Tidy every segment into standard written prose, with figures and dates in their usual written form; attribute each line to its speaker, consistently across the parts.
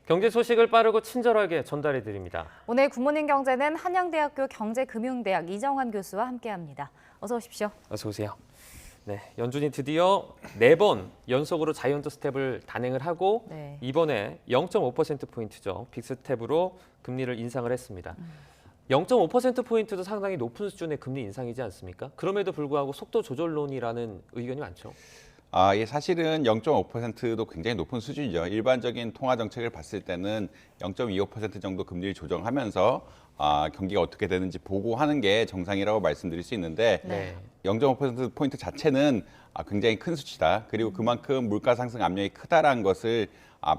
Speaker 1: 경제 소식을 빠르고 친절하게 전달해 드립니다.
Speaker 2: 오늘 굿모닝 경제는 한양대학교 경제금융대학 이정환 교수와 함께합니다. 어서 오십시오.
Speaker 1: 어서 오세요. 네, 연준이 드디어 4번 연속으로 자이언트 스텝을 단행을 하고 이번에 0.5%포인트죠. 빅스텝으로 금리를 인상을 했습니다. 0.5%포인트도 상당히 높은 수준의 금리 인상이지 않습니까? 그럼에도 불구하고 속도 조절론이라는 의견이 많죠.
Speaker 3: 예, 사실은 0.5%도 굉장히 높은 수준이죠. 일반적인 통화 정책을 봤을 때는 0.25% 정도 금리를 조정하면서 경기가 어떻게 되는지 보고 하는 게 정상이라고 말씀드릴 수 있는데 0.5%포인트 자체는 굉장히 큰 수치다. 그리고 그만큼 물가 상승 압력이 크다라는 것을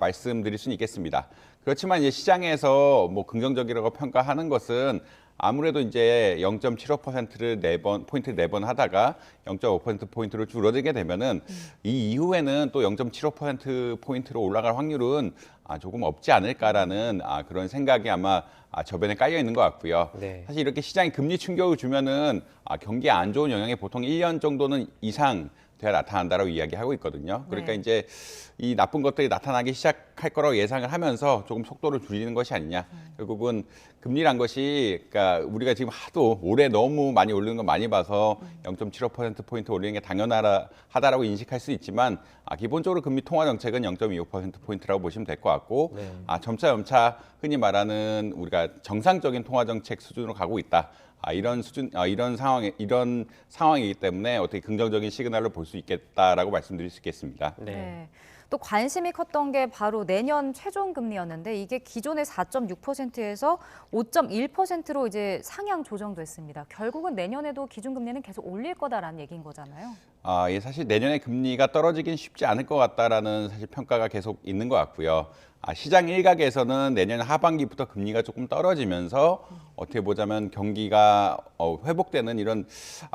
Speaker 3: 말씀드릴 수는 있겠습니다. 그렇지만 이제 시장에서 뭐 긍정적이라고 평가하는 것은 아무래도 이제 0.75%를 포인트 4번 하다가 0.5%포인트로 줄어들게 되면은 이 이후에는 또 0.75%포인트로 올라갈 확률은 조금 없지 않을까라는 그런 생각이 아마 저변에 깔려 있는 것 같고요. 사실 이렇게 시장이 금리 충격을 주면은 경기에 안 좋은 영향이 보통 1년 정도는 이상 돼야 나타난다라고 이야기하고 있거든요. 그러니까 이제 이 나쁜 것들이 나타나기 시작할 거라고 예상을 하면서 조금 속도를 줄이는 것이 아니냐. 결국은 금리란 것이 그러니까 우리가 지금 하도 올해 너무 많이 오르는 거 많이 봐서 0.75%포인트 올리는 게 당연하다라고 인식할 수 있지만 기본적으로 금리 통화 정책은 0.25%포인트라고 보시면 될 것 같고 점차 흔히 말하는 우리가 정상적인 통화 정책 수준으로 가고 있다. 이런 상황이기 때문에 어떻게 긍정적인 시그널을 볼 수 있겠다라고 말씀드릴 수 있겠습니다.
Speaker 2: 또 관심이 컸던 게 바로 내년 최종 금리였는데 이게 기존의 4.6%에서 5.1%로 이제 상향 조정됐습니다. 결국은 내년에도 기준금리는 계속 올릴 거다라는 얘기인 거잖아요.
Speaker 3: 예, 사실 내년에 금리가 떨어지긴 쉽지 않을 것 같다라는 사실 평가가 계속 있는 것 같고요. 시장 일각에서는 내년 하반기부터 금리가 조금 떨어지면서 어떻게 보자면 경기가 회복되는 이런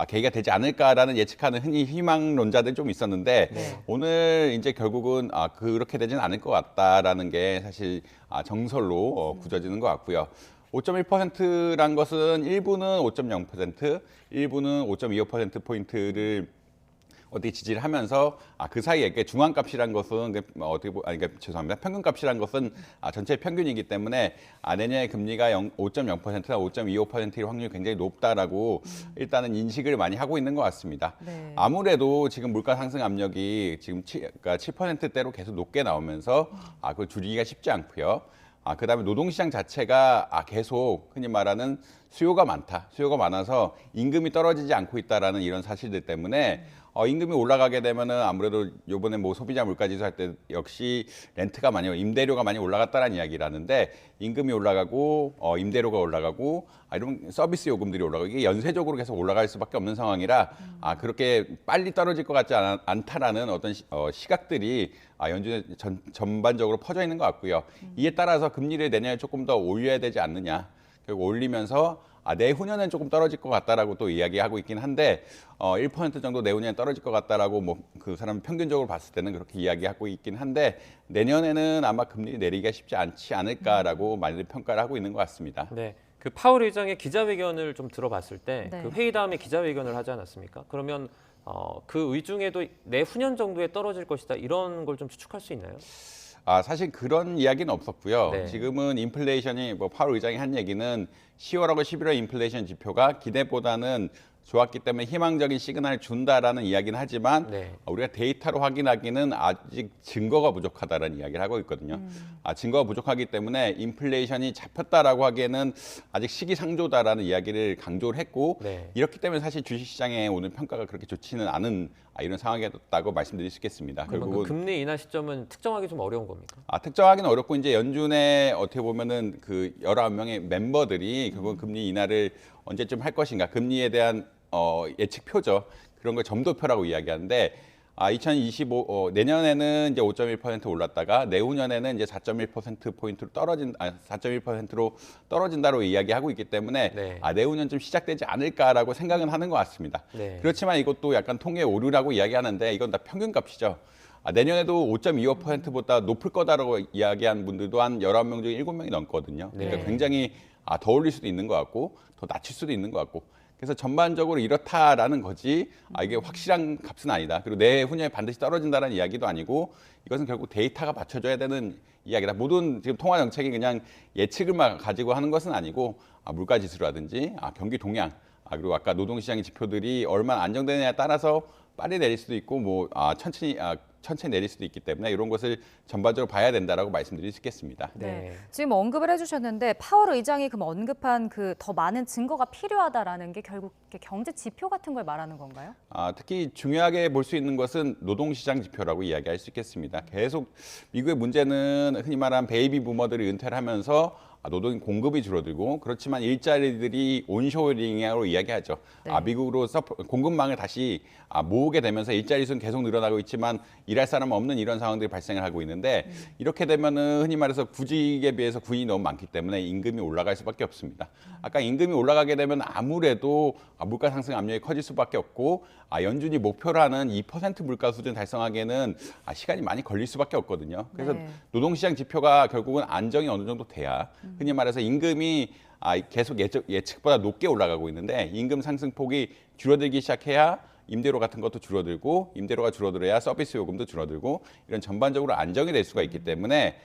Speaker 3: 계기가 되지 않을까라는 예측하는 흔히 희망론자들 좀 있었는데 오늘 이제 결국은 그렇게 되지는 않을 것 같다라는 게 사실 정설로 굳어지는 것 같고요. 5.1%란 것은 일부는 5.0%, 일부는 5.25%포인트를 어떻게 지지를 하면서 그 사이에 이게 중앙값이란 것은 그러니까 죄송합니다. 평균값이란 것은 전체 평균이기 때문에 내년에 금리가 5.0%나 5.25%일 확률이 굉장히 높다라고 일단은 인식을 많이 하고 있는 것 같습니다. 아무래도 지금 물가 상승 압력이 지금 그러니까 7%대로 계속 높게 나오면서 그걸 줄이기가 쉽지 않고요. 그다음에 노동시장 자체가 계속 흔히 말하는 수요가 많아서 임금이 떨어지지 않고 있다라는 이런 사실들 때문에 임금이 올라가게 되면은 아무래도 요번에 뭐 소비자 물가지수 할 때 역시 임대료가 많이 올라갔다는 이야기를 하는데 임금이 올라가고 임대료가 올라가고 이런 서비스 요금들이 올라가고 이게 연쇄적으로 계속 올라갈 수밖에 없는 상황이라 그렇게 빨리 떨어질 것 같지 않다라는 어떤 시각들이 연준에 전반적으로 퍼져 있는 것 같고요. 이에 따라서 금리를 내년에 조금 더 올려야 되지 않느냐. 결국 올리면서 내후년엔 조금 떨어질 것 같다라고 또 이야기하고 있긴 한데 1% 정도 내후년에 떨어질 것 같다라고 뭐 그 사람 평균적으로 봤을 때는 그렇게 이야기하고 있긴 한데 내년에는 아마 금리 내리기가 쉽지 않지 않을까라고 많이들 평가를 하고 있는 것 같습니다.
Speaker 1: 네, 그 파월 의장의 기자회견을 좀 들어봤을 때 그 회의 다음에 기자회견을 하지 않았습니까? 그러면 그 의중에도 내후년 정도에 떨어질 것이다 이런 걸 좀 추측할 수 있나요?
Speaker 3: 사실 그런 이야기는 없었고요. 지금은 인플레이션이 파월 의장이 한 얘기는 10월하고 11월 인플레이션 지표가 기대보다는 좋았기 때문에 희망적인 시그널을 준다라는 이야기는 하지만 우리가 데이터로 확인하기는 아직 증거가 부족하다라는 이야기를 하고 있거든요. 증거가 부족하기 때문에 인플레이션이 잡혔다라고 하기에는 아직 시기상조다라는 이야기를 강조를 했고 이렇기 때문에 사실 주식시장에 오늘 평가가 그렇게 좋지는 않은 이런 상황이었다고 말씀드릴 수 있겠습니다.
Speaker 1: 결국은 그 금리 인하 시점은 특정하기 좀 어려운 겁니까?
Speaker 3: 특정하기는 어렵고 이제 연준의 어떻게 보면은 그 19명의 멤버들이 결국 금리 인하를 언제쯤 할 것인가 금리에 대한 예측표죠. 그런 걸 점도표라고 이야기하는데 2025 내년에는 이제 5.1% 올랐다가 내후년에는 이제 4.1%포인트로 4.1%로 떨어진다고 이야기하고 있기 때문에 내후년쯤 시작되지 않을까라고 생각은 하는 것 같습니다. 그렇지만 이것도 약간 통계 오류라고 이야기하는데 이건 다 평균값이죠. 내년에도 5.25%보다 높을 거다라고 이야기한 분들도 한 11명 중에 7명이 넘거든요. 그러니까 굉장히 더 올릴 수도 있는 것 같고 더 낮출 수도 있는 것 같고 그래서 전반적으로 이렇다라는 거지 이게 확실한 값은 아니다. 그리고 내 후년에 반드시 떨어진다는 이야기도 아니고 이것은 결국 데이터가 받쳐줘야 되는 이야기다. 모든 지금 통화 정책이 그냥 예측을만 가지고 하는 것은 아니고 물가 지수라든지 경기 동향 그리고 아까 노동시장의 지표들이 얼마나 안정되느냐에 따라서 빨리 내릴 수도 있고 뭐 천천히 내릴 수도 있기 때문에 이런 것을 전반적으로 봐야 된다라고 말씀드릴 수 있겠습니다.
Speaker 2: 네. 지금 언급을 해주셨는데 파월 의장이 그럼 언급한 그 더 많은 증거가 필요하다라는 게 결국 경제 지표 같은 걸 말하는 건가요?
Speaker 3: 특히 중요하게 볼 수 있는 것은 노동시장 지표라고 이야기할 수 있겠습니다. 계속 미국의 문제는 흔히 말하는 베이비 부머들이 은퇴를 하면서 노동 공급이 줄어들고 그렇지만 일자리들이 온쇼링으로 이야기하죠.
Speaker 2: 네.
Speaker 3: 미국으로 공급망을 다시 모으게 되면서 일자리 수는 계속 늘어나고 있지만 일할 사람 없는 이런 상황들이 발생을 하고 있는데 이렇게 되면은 흔히 말해서 구직에 비해서 구인이 너무 많기 때문에 임금이 올라갈 수밖에 없습니다. 아까 임금이 올라가게 되면 아무래도 물가 상승 압력이 커질 수밖에 없고 연준이 목표라는 2% 물가 수준 달성하기에는 시간이 많이 걸릴 수밖에 없거든요. 그래서
Speaker 2: 네.
Speaker 3: 노동시장 지표가 결국은 안정이 어느 정도 돼야 흔히 말해서 임금이 계속 예측보다 높게 올라가고 있는데 임금 상승폭이 줄어들기 시작해야 임대료 같은 것도 줄어들고 임대료가 줄어들어야 서비스 요금도 줄어들고 이런 전반적으로 안정이 될 수가 있기 때문에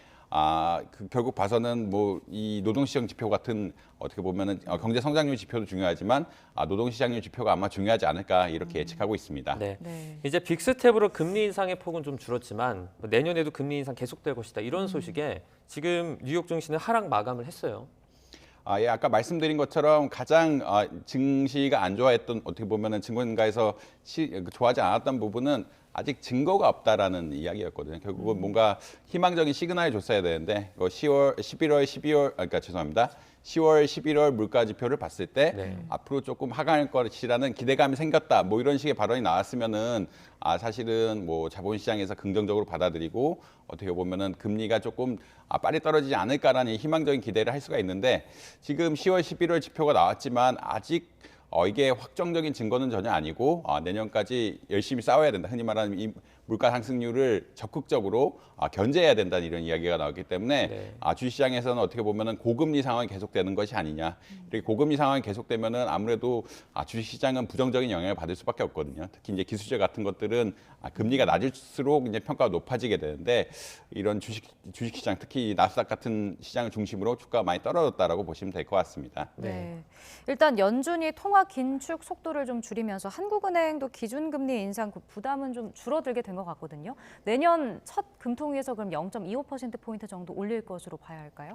Speaker 3: 결국 봐서는 뭐 이 노동시장 지표 같은 어떻게 보면은 경제 성장률 지표도 중요하지만 노동시장률 지표가 아마 중요하지 않을까 이렇게 예측하고 있습니다.
Speaker 1: 네.
Speaker 2: 네.
Speaker 1: 이제 빅스텝으로 금리 인상의 폭은 좀 줄었지만 내년에도 금리 인상 계속될 것이다. 이런 소식에 지금 뉴욕 증시는 하락 마감을 했어요.
Speaker 3: 예, 아까 말씀드린 것처럼 가장 증시가 안 좋아했던 어떻게 보면은 증권가에서 좋아하지 않았던 부분은 아직 증거가 없다라는 이야기였거든요. 결국은 뭔가 희망적인 시그널을 줬어야 되는데 10월, 11월, 12월, 그러니까 죄송합니다. 10월, 11월 물가 지표를 봤을 때
Speaker 1: 네.
Speaker 3: 앞으로 조금 하강할 것이라는 기대감이 생겼다. 뭐 이런 식의 발언이 나왔으면은 사실은 뭐 자본시장에서 긍정적으로 받아들이고 어떻게 보면은 금리가 조금 빨리 떨어지지 않을까라는 희망적인 기대를 할 수가 있는데 지금 10월, 11월 지표가 나왔지만 아직 이게 확정적인 증거는 전혀 아니고 내년까지 열심히 싸워야 된다. 흔히 말하는 이 물가 상승률을 적극적으로 견제해야 된다는 이런 이야기가 나왔기 때문에
Speaker 1: 네.
Speaker 3: 주식시장에서는 어떻게 보면은 고금리 상황이 계속되는 것이 아니냐. 이렇게 고금리 상황이 계속되면은 아무래도 주식시장은 부정적인 영향을 받을 수밖에 없거든요. 특히 이제 기술재 같은 것들은 금리가 낮을수록 이제 평가가 높아지게 되는데 이런 주식시장 특히 나스닥 같은 시장을 중심으로 주가가 많이 떨어졌다라고 보시면 될 것 같습니다.
Speaker 2: 네. 일단 연준이 통화 긴축 속도를 좀 줄이면서 한국은행도 기준금리 인상 부담은 좀 줄어들게 된 것 같거든요. 내년 첫 금통위에서 그럼 0.25%포인트 정도 올릴 것으로 봐야 할까요?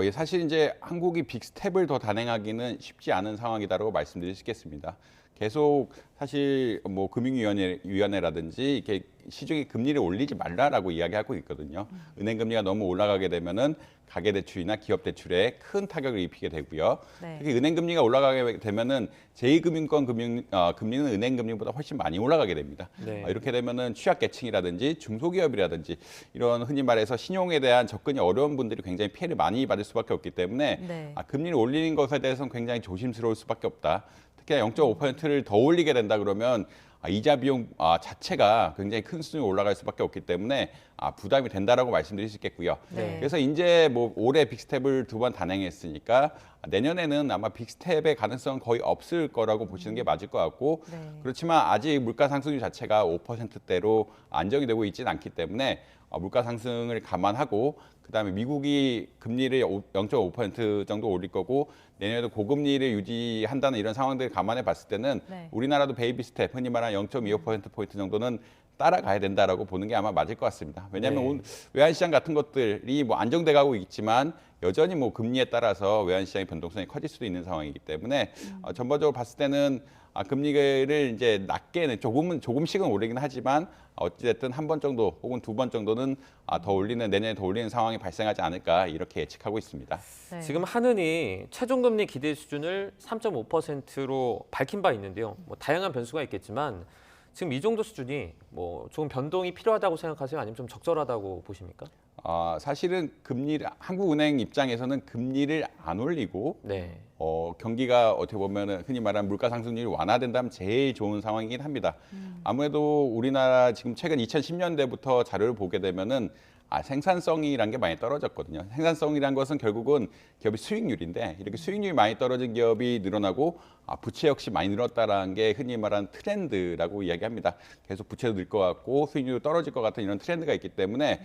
Speaker 3: 예, 사실 이제 한국이 빅스텝을 더 단행하기는 쉽지 않은 상황이다라고 말씀드릴 수 있겠습니다. 계속 사실 뭐 금융위원회라든지 이렇게 시중에 금리를 올리지 말라라고 이야기하고 있거든요. 은행 금리가 너무 올라가게 되면은 가계대출이나 기업대출에 큰 타격을 입히게 되고요.
Speaker 2: 네.
Speaker 3: 특히 은행 금리가 올라가게 되면은 제2금융권 금리는 은행 금리보다 훨씬 많이 올라가게 됩니다.
Speaker 1: 네.
Speaker 3: 이렇게 되면은 취약계층이라든지 중소기업이라든지 이런 흔히 말해서 신용에 대한 접근이 어려운 분들이 굉장히 피해를 많이 받을 수밖에 없기 때문에
Speaker 2: 네.
Speaker 3: 금리를 올리는 것에 대해서는 굉장히 조심스러울 수밖에 없다. 특히 0.5%를 더 올리게 된다 그러면 이자 비용 자체가 굉장히 큰 수준이 올라갈 수밖에 없기 때문에 부담이 된다라고 말씀드릴 수 있겠고요.
Speaker 2: 네.
Speaker 3: 그래서 이제 뭐 올해 빅스텝을 2번 단행했으니까 내년에는 아마 빅스텝의 가능성은 거의 없을 거라고 보시는 게 맞을 것 같고
Speaker 2: 네.
Speaker 3: 그렇지만 아직 물가 상승률 자체가 5%대로 안정이 되고 있지는 않기 때문에 물가 상승을 감안하고 그다음에 미국이 금리를 0.5% 정도 올릴 거고 내년에도 고금리를 유지한다는 이런 상황들을 감안해 봤을 때는
Speaker 2: 네.
Speaker 3: 우리나라도 베이비 스텝 흔히 말하는 0.25%포인트 정도는 따라가야 된다라고 보는 게 아마 맞을 것 같습니다. 왜냐하면
Speaker 1: 네.
Speaker 3: 외환시장 같은 것들이 뭐 안정돼 가고 있지만 여전히 뭐 금리에 따라서 외환시장의 변동성이 커질 수도 있는 상황이기 때문에 전반적으로 봤을 때는 금리를 이제 낮게는 조금씩은 오르긴 하지만 어찌됐든 한 번 정도 혹은 2번 정도는 더 올리는 내년에 더 올리는 상황이 발생하지 않을까 이렇게 예측하고 있습니다.
Speaker 2: 네.
Speaker 1: 지금 한은이 최종금리 기대 수준을 3.5%로 밝힌 바 있는데요. 뭐 다양한 변수가 있겠지만 지금 이 정도 수준이 뭐 조금 변동이 필요하다고 생각하세요? 아니면 좀 적절하다고 보십니까?
Speaker 3: 사실은 한국은행 입장에서는 금리를 안 올리고
Speaker 1: 네.
Speaker 3: 경기가 어떻게 보면 흔히 말하는 물가 상승률이 완화된다면 제일 좋은 상황이긴 합니다. 아무래도 우리나라 지금 최근 2010년대부터 자료를 보게 되면은 생산성이란 게 많이 떨어졌거든요. 생산성이란 것은 결국은 기업의 수익률인데 이렇게 수익률이 많이 떨어진 기업이 늘어나고 부채 역시 많이 늘었다라는 게 흔히 말하는 트렌드라고 이야기합니다. 계속 부채도 늘 것 같고 수익률도 떨어질 것 같은 이런 트렌드가 있기 때문에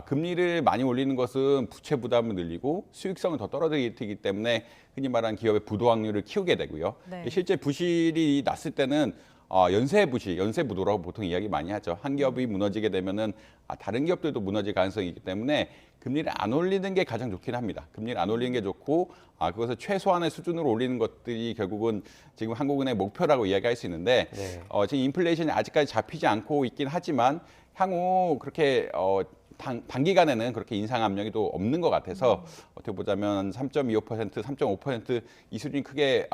Speaker 3: 금리를 많이 올리는 것은 부채 부담을 늘리고 수익성은 더 떨어지기 때문에 흔히 말하는 기업의 부도 확률을 키우게 되고요.
Speaker 2: 네.
Speaker 3: 실제 부실이 났을 때는 연쇄 부실, 연쇄 부도라고 보통 이야기 많이 하죠. 한 기업이 무너지게 되면은 다른 기업들도 무너질 가능성이 있기 때문에 금리를 안 올리는 게 가장 좋긴 합니다. 금리를 안 올리는 게 좋고 그것을 최소한의 수준으로 올리는 것들이 결국은 지금 한국은행의 목표라고 이야기할 수 있는데
Speaker 1: 네.
Speaker 3: 지금 인플레이션이 아직까지 잡히지 않고 있긴 하지만 향후 그렇게 단기간에는 그렇게 인상 압력이 또 없는 것 같아서 어떻게 보자면 3.25%, 3.5% 이 수준이 크게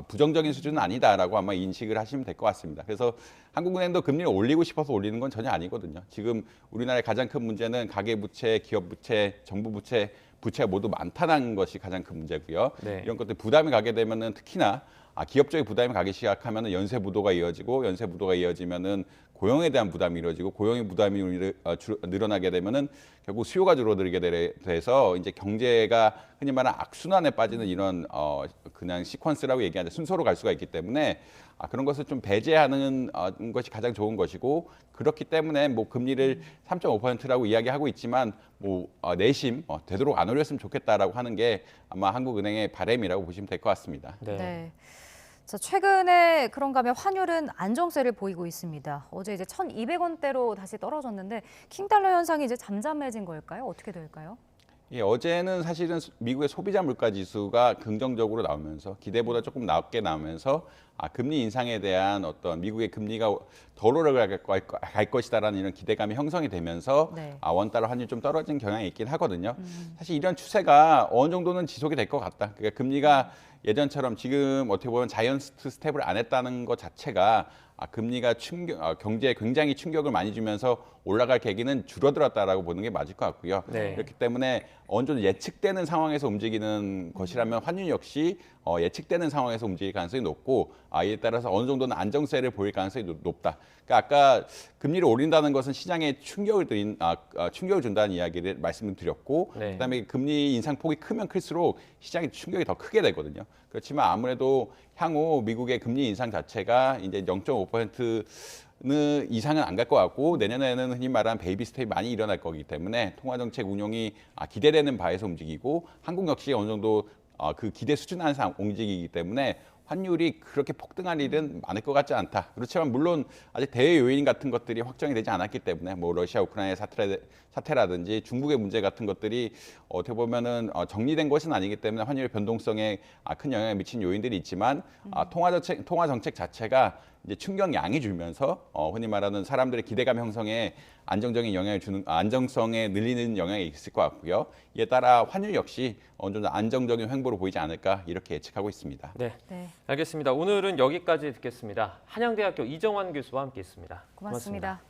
Speaker 3: 부정적인 수준은 아니다라고 아마 인식을 하시면 될 것 같습니다. 그래서 한국은행도 금리를 올리고 싶어서 올리는 건 전혀 아니거든요. 지금 우리나라의 가장 큰 문제는 가계부채, 기업부채, 정부부채, 부채가 모두 많다는 것이 가장 큰 문제고요.
Speaker 1: 네.
Speaker 3: 이런 것들 부담이 가게 되면은 특히나 기업 쪽에 부담이 가기 시작하면은 연쇄 부도가 이어지고 연쇄 부도가 이어지면은 고용에 대한 부담이 이루어지고 고용의 부담이 늘어나게 되면은 결국 수요가 줄어들게 돼서 이제 경제가 흔히 말하는 악순환에 빠지는 이런 그냥 시퀀스라고 얘기하는 순서로 갈 수가 있기 때문에 그런 것을 좀 배제하는 것이 가장 좋은 것이고 그렇기 때문에 뭐 금리를 3.5%라고 이야기하고 있지만 뭐 내심 되도록 안 올렸으면 좋겠다라고 하는 게 아마 한국은행의 바람이라고 보시면 될 것 같습니다.
Speaker 1: 네.
Speaker 2: 네. 자, 최근에 그런가 하면 환율은 안정세를 보이고 있습니다. 어제 이제 1,200원대로 다시 떨어졌는데 킹달러 현상이 이제 잠잠해진 걸까요? 어떻게 될까요?
Speaker 3: 예, 어제는 사실은 미국의 소비자 물가 지수가 긍정적으로 나오면서 기대보다 조금 낮게 나오면서 금리 인상에 대한 어떤 미국의 금리가 덜 올라갈 것이다라는 이런 기대감이 형성이 되면서
Speaker 2: 네.
Speaker 3: 원달러 환율이 좀 떨어진 경향이 있긴 하거든요. 사실 이런 추세가 어느 정도는 지속이 될 것 같다. 그러니까 금리가 예전처럼 지금 어떻게 보면 자이언트 스텝을 안 했다는 것 자체가 금리가 경제에 굉장히 충격을 많이 주면서 올라갈 계기는 줄어들었다라고 보는 게 맞을 것 같고요.
Speaker 1: 네.
Speaker 3: 그렇기 때문에 어느 정도 예측되는 상황에서 움직이는 것이라면 환율 역시 예측되는 상황에서 움직일 가능성이 높고 이에 따라서 어느 정도는 안정세를 보일 가능성이 높다. 그러니까 아까 금리를 올린다는 것은 시장에 충격을 준다는 이야기를 말씀을 드렸고
Speaker 1: 네.
Speaker 3: 그다음에 금리 인상 폭이 크면 클수록 시장의 충격이 더 크게 되거든요. 그렇지만 아무래도 향후 미국의 금리 인상 자체가 이제 0.5% 이상은 안 갈 것 같고 내년에는 흔히 말하는 베이비 스텝이 많이 일어날 거기 때문에 통화정책 운용이 기대되는 바에서 움직이고 한국 역시 어느 정도 그 기대 수준 안에서 움직이기 때문에 환율이 그렇게 폭등할 일은 많을 것 같지 않다. 그렇지만 물론 아직 대외 요인 같은 것들이 확정이 되지 않았기 때문에 뭐 러시아 우크라이나 사태라든지 중국의 문제 같은 것들이 어떻게 보면은 정리된 것은 아니기 때문에 환율의 변동성에 큰 영향을 미친 요인들이 있지만 통화 정책 자체가 이제 충격량이 줄면서 흔히 말하는 사람들의 기대감 형성에 안정적인 영향을 주는 안정성에 늘리는 영향이 있을 것 같고요. 이에 따라 환율 역시 어느 정도 안정적인 횡보로 보이지 않을까 이렇게 예측하고 있습니다.
Speaker 1: 네.
Speaker 2: 네.
Speaker 1: 알겠습니다. 오늘은 여기까지 듣겠습니다. 한양대학교 이정환 교수와 함께했습니다.
Speaker 2: 고맙습니다.